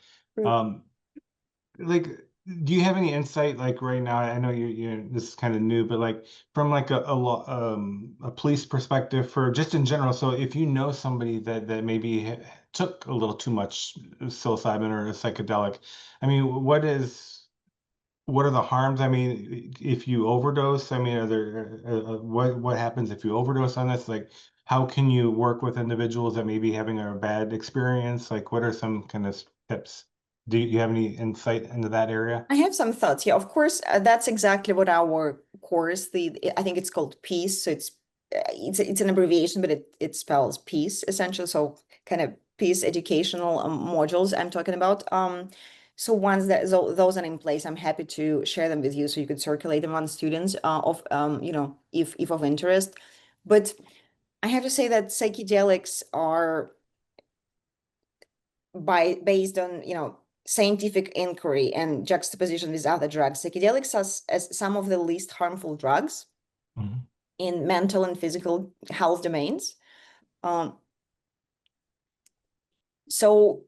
Speaker 3: Like, do you have any insight, like right now? I know you this is kind of new, but like from like a police perspective, for just in general. So if you know somebody that maybe took a little too much psilocybin or a psychedelic, I mean, what are the harms? I mean, if you overdose, I mean, are there what happens if you overdose on this? Like, how can you work with individuals that may be having a bad experience? Like, what are some kind of tips? Do you have any insight into that area?
Speaker 2: I have some thoughts. Yeah, of course, that's exactly what our course, I think it's called PEACE. So it's an abbreviation, but it spells peace essentially. So kind of peace educational modules I'm talking about. So once those are in place, I'm happy to share them with you so you could circulate them on students if of interest. But I have to say that psychedelics are based on scientific inquiry and juxtaposition with other drugs. Psychedelics as some of the least harmful drugs in mental and physical health domains. So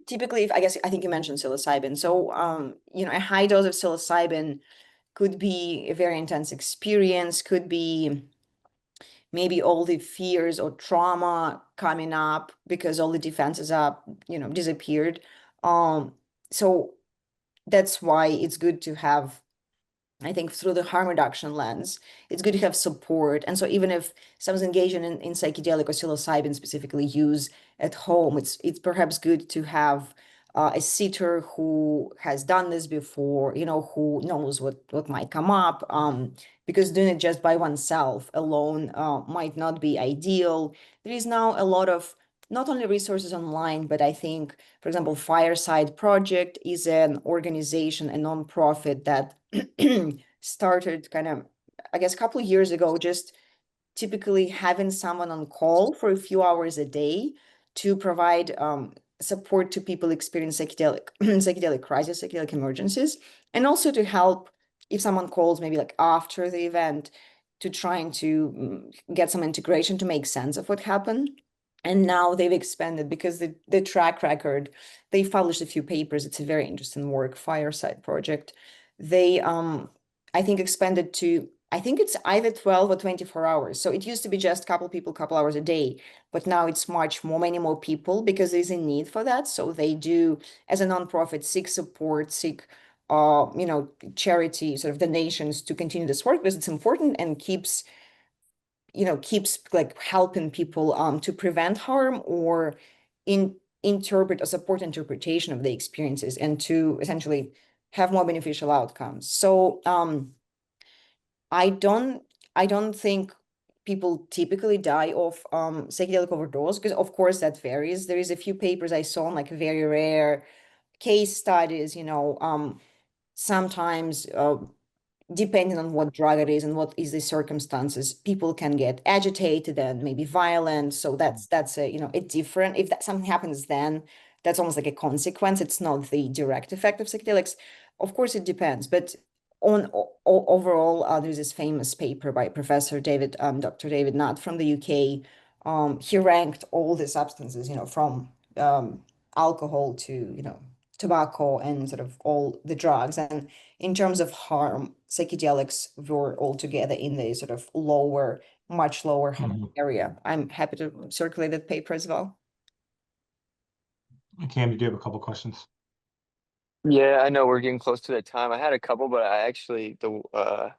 Speaker 2: typically, I think you mentioned psilocybin. So a high dose of psilocybin could be a very intense experience, could be maybe all the fears or trauma coming up because all the defenses are, disappeared. So that's why it's good to have, I think, through the harm reduction lens, it's good to have support. And so even if someone's engaging in psychedelic or psilocybin specifically use at home, it's perhaps good to have a sitter who has done this before, who knows what might come up, because doing it just by oneself alone might not be ideal. There is now a lot of not only resources online, but I think, for example, Fireside Project is an organization, a nonprofit that started kind of, I guess, a couple of years ago, just typically having someone on call for a few hours a day to provide support to people experiencing psychedelic crisis, psychedelic emergencies, and also to help if someone calls maybe like after the event to trying to get some integration to make sense of what happened. And now they've expanded because the track record, they published a few papers. It's a very interesting work, Fireside Project. They I think expanded to, I think it's either 12 or 24 hours. So it used to be just a couple people, couple hours a day, but now it's much more, many more people because there's a need for that. So they do, as a nonprofit, seek support, seek charity sort of donations to continue this work because it's important and keeps like helping people to prevent harm or interpret or support interpretation of the experiences and to essentially have more beneficial outcomes. So I don't think people typically die of psychedelic overdose because of course that varies. There is a few papers I saw on like very rare case studies, sometimes depending on what drug it is and what is the circumstances, people can get agitated and maybe violent. So that's a a different, if that something happens then that's almost like a consequence. It's not the direct effect of psychedelics. Of course it depends, but overall there's this famous paper by Professor David Dr. David Nutt from the UK. He ranked all the substances, from alcohol to tobacco and sort of all the drugs, and in terms of harm, psychedelics were altogether in the sort of lower, much lower harm area. I'm happy to circulate that paper as well.
Speaker 3: Cam, you do have a couple questions.
Speaker 1: Yeah, I know we're getting close to that time. I had a couple, but I actually I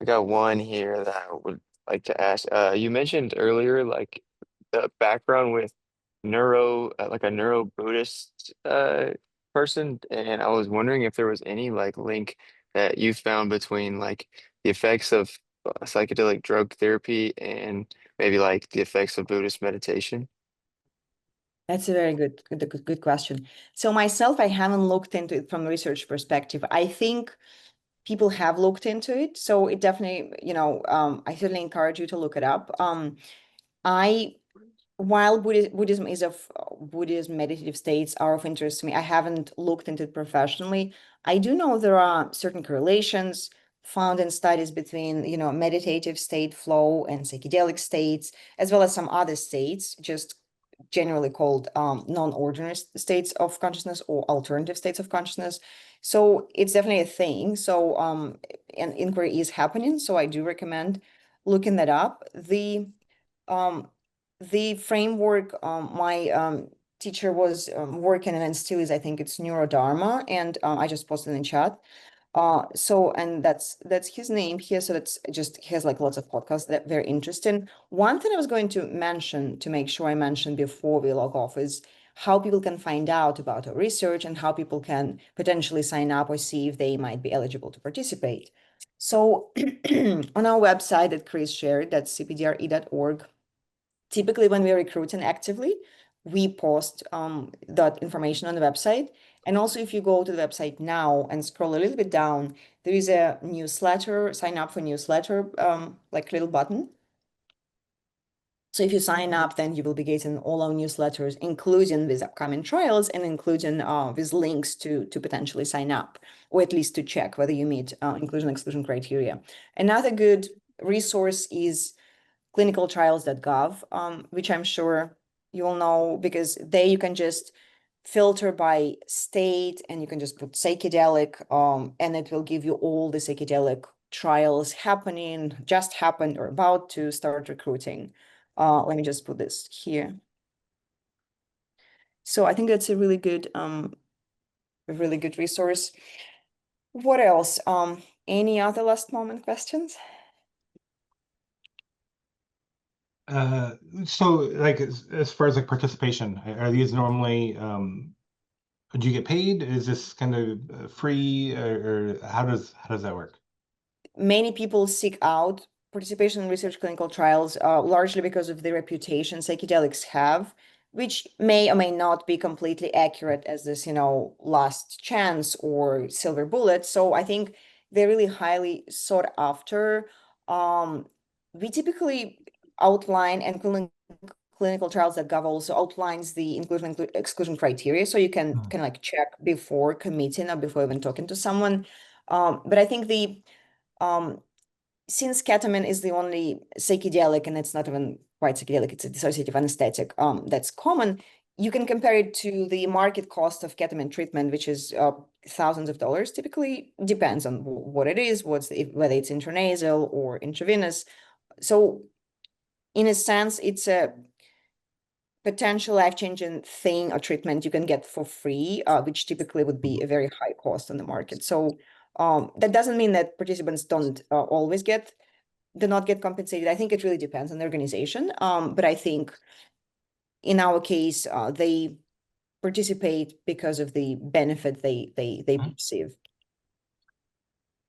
Speaker 1: got one here that I would like to ask. You mentioned earlier like the background with like a neuro Buddhist person, and I was wondering if there was any like link that you found between like the effects of psychedelic drug therapy and maybe like the effects of Buddhist meditation.
Speaker 2: That's a very good question. So myself, I haven't looked into it from a research perspective. I think people have looked into it. So it definitely, I certainly encourage you to look it up. I While Buddhism is of Buddhism meditative states are of interest to me, I haven't looked into it professionally. I do know there are certain correlations found in studies between, meditative state flow and psychedelic states, as well as some other states, just generally called non-ordinary states of consciousness or alternative states of consciousness. So it's definitely a thing. So an inquiry is happening. So I do recommend looking that up. Um, the framework my teacher was working in and still is, I think it's Neurodharma, and I just posted in the chat. And that's his name here. So that's just, he has like lots of podcasts that very interesting. One thing I was going to mention to make sure I mentioned before we log off is how people can find out about our research and how people can potentially sign up or see if they might be eligible to participate. So on our website that Chris shared, that's cpdre.org, typically when we're recruiting actively, we post that information on the website. And also if you go to the website now and scroll a little bit down, there is a newsletter, sign up for newsletter, like little button. So if you sign up, then you will be getting all our newsletters, including these upcoming trials and including these links to potentially sign up, or at least to check whether you meet inclusion exclusion criteria. Another good resource is clinicaltrials.gov, which I'm sure you will know, because there you can just filter by state and you can just put psychedelic, and it will give you all the psychedelic trials happening, just happened, or about to start recruiting. Let me just put this here. So I think that's a really good resource. What else? Any other last moment questions?
Speaker 3: So like as far as like participation, are these normally do you get paid? Is this kind of free, or how does that work?
Speaker 2: Many people seek out participation in research clinical trials, largely because of the reputation psychedelics have, which may or may not be completely accurate as this, last chance or silver bullet. So I think they're really highly sought after. We typically outline and clinicaltrials.gov also outlines the inclusion exclusion criteria, so you can kind of like check before committing or before even talking to someone. But I think since ketamine is the only psychedelic, and it's not even quite psychedelic, it's a dissociative anesthetic that's common, you can compare it to the market cost of ketamine treatment, which is thousands of dollars. Typically, depends on what it is, whether it's intranasal or intravenous. So in a sense, it's a potential life-changing thing or treatment you can get for free, which typically would be a very high cost on the market. So that doesn't mean that participants don't always do not get compensated. I think it really depends on the organization. But I think in our case, they participate because of the benefit they perceive.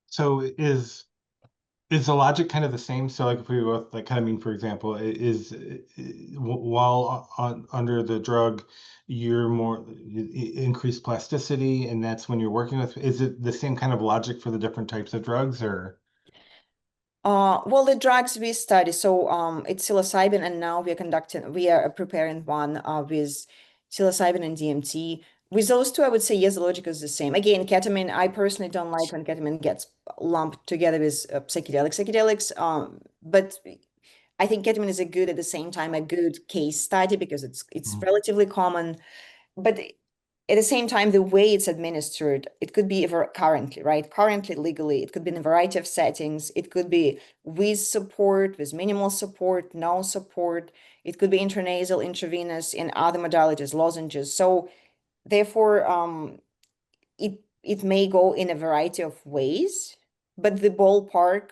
Speaker 3: So is the logic kind of the same? So like if we were like ketamine, for example, while under the drug, you're more increased plasticity, and that's when you're working with, is it the same kind of logic for the different types of drugs, or?
Speaker 2: Well, the drugs we study, so it's psilocybin, and now we are preparing one with psilocybin and DMT. With those two, I would say yes, the logic is the same. Again, ketamine, I personally don't like when ketamine gets lumped together with psychedelics. But I think ketamine is at the same time, a good case study because it's relatively common. But at the same time, the way it's administered, it could be currently, right? Currently, legally, it could be in a variety of settings. It could be with support, with minimal support, no support. It could be intranasal, intravenous, in other modalities, lozenges. So therefore, it may go in a variety of ways, but the ballpark,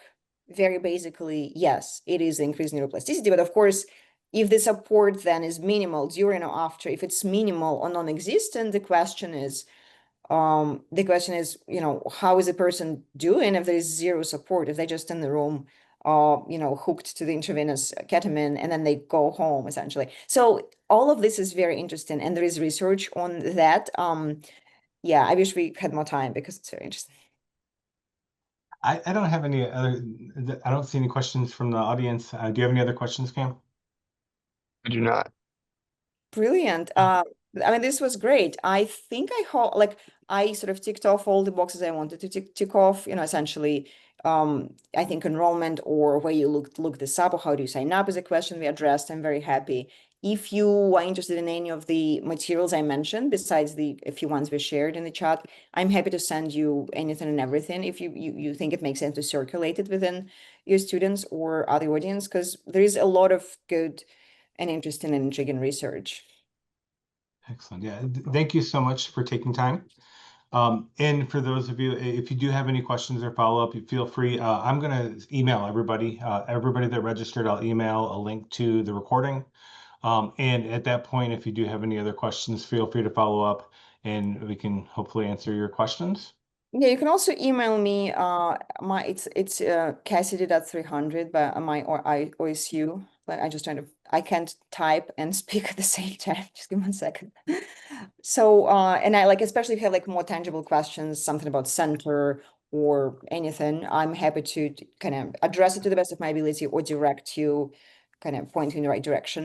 Speaker 2: very basically, yes, it is increased neuroplasticity. But of course, if the support then is minimal during or after, if it's minimal or non-existent, the question is, how is a person doing if there is zero support, if they're just in the room, hooked to the intravenous ketamine, and then they go home, essentially. So all of this is very interesting, and there is research on that. Yeah, I wish we had more time because it's very interesting.
Speaker 3: I don't have any other, I don't see any questions from the audience. Do you have any other questions, Cam?
Speaker 1: I do not.
Speaker 2: Brilliant. I mean, this was great. I think I sort of ticked off all the boxes I wanted to tick off, essentially. I think enrollment or where you look this up or how do you sign up is a question we addressed. I'm very happy. If you are interested in any of the materials I mentioned, besides the a few ones we shared in the chat, I'm happy to send you anything and everything if you think it makes sense to circulate it within your students or other audience, because there is a lot of good and interesting and intriguing research.
Speaker 3: Excellent. Yeah. Thank you so much for taking time. And for those of you, if you do have any questions or follow-up, you feel free. I'm going to email everybody. Everybody that registered, I'll email a link to the recording. And at that point, if you do have any other questions, feel free to follow up and we can hopefully answer your questions.
Speaker 2: Yeah, you can also email me. It's Cassidy.300 by my or OSU. But I can't type and speak at the same time. Just give me 1 second. So and I like, especially if you have like more tangible questions, something about center or anything, I'm happy to kind of address it to the best of my ability or direct you, kind of point you in the right direction.